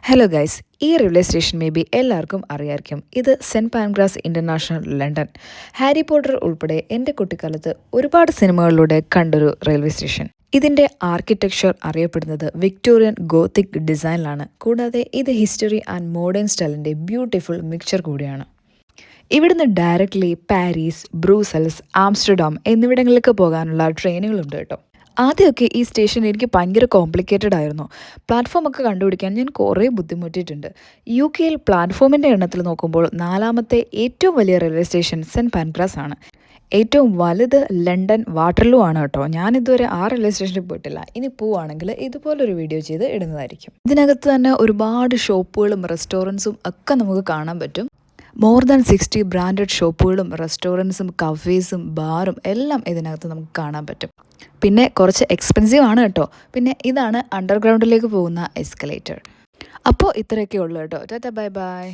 Hello guys, ഈ railway station may be എല്ലാവർക്കും അറിയാമായിരിക്കും. ഇത് Saint Pancras International London. Harry Potter ഉൾപ്പെടെ എൻ്റെ കുട്ടിക്കാലത്ത് ഒരുപാട് സിനിമകളിലൂടെ കണ്ടൊരു റെയിൽവേ സ്റ്റേഷൻ. ഇതിൻ്റെ ആർക്കിടെക്ചർ അറിയപ്പെടുന്നത് വിക്ടോറിയൻ ഗോത്തിക് ഡിസൈനിലാണ്. കൂടാതെ ഇത് ഹിസ്റ്ററി ആൻഡ് മോഡേൺ സ്റ്റൈലിൻ്റെ ബ്യൂട്ടിഫുൾ മിക്സ്ചർ കൂടിയാണ്. ഇവിടുന്ന് ഡയറക്റ്റ്ലി പാരീസ്, ബ്രൂസൽസ്, ആംസ്റ്റർഡാം എന്നിവിടങ്ങളിലേക്ക് പോകാനുള്ള ട്രെയിനുകളുണ്ട് കേട്ടോ. ആദ്യമൊക്കെ ഈ സ്റ്റേഷൻ എനിക്ക് ഭയങ്കര കോംപ്ലിക്കേറ്റഡ് ആയിരുന്നു. പ്ലാറ്റ്ഫോമൊക്കെ കണ്ടുപിടിക്കാൻ ഞാൻ കുറേ ബുദ്ധിമുട്ടിയിട്ടുണ്ട്. യു കെയിൽ പ്ലാറ്റ്ഫോമിൻ്റെ എണ്ണത്തിൽ നോക്കുമ്പോൾ 4ാമത്തെ ഏറ്റവും വലിയ റെയിൽവേ സ്റ്റേഷൻ സെൻറ്റ് പാൻക്രാസ് ആണ്. ഏറ്റവും വലുത് ലണ്ടൻ വാട്ടർലൂ ആണ് കേട്ടോ. ഞാനിതുവരെ ആ റെയിൽവേ സ്റ്റേഷനിൽ പോയിട്ടില്ല. ഇനി പോവുകയാണെങ്കിൽ ഇതുപോലൊരു വീഡിയോ ചെയ്ത് ഇടുന്നതായിരിക്കും. ഇതിനകത്ത് തന്നെ ഒരുപാട് ഷോപ്പുകളും റെസ്റ്റോറൻറ്റ്സും ഒക്കെ നമുക്ക് കാണാൻ പറ്റും. മോർ ദാൻ 60 ബ്രാൻഡഡ് ഷോപ്പുകളും റെസ്റ്റോറൻറ്റ്സും കഫേസും ബാറും എല്ലാം ഇതിനകത്ത് നമുക്ക് കാണാൻ പറ്റും. പിന്നെ കുറച്ച് എക്സ്പെൻസീവ് ആണ് കേട്ടോ. പിന്നെ ഇതാണ് അണ്ടർഗ്രൗണ്ടിലേക്ക് പോകുന്ന എസ്കലേറ്റർ. അപ്പോൾ ഇത്രയൊക്കെ ഉള്ളൂ കേട്ടോ. Tata, bye bye.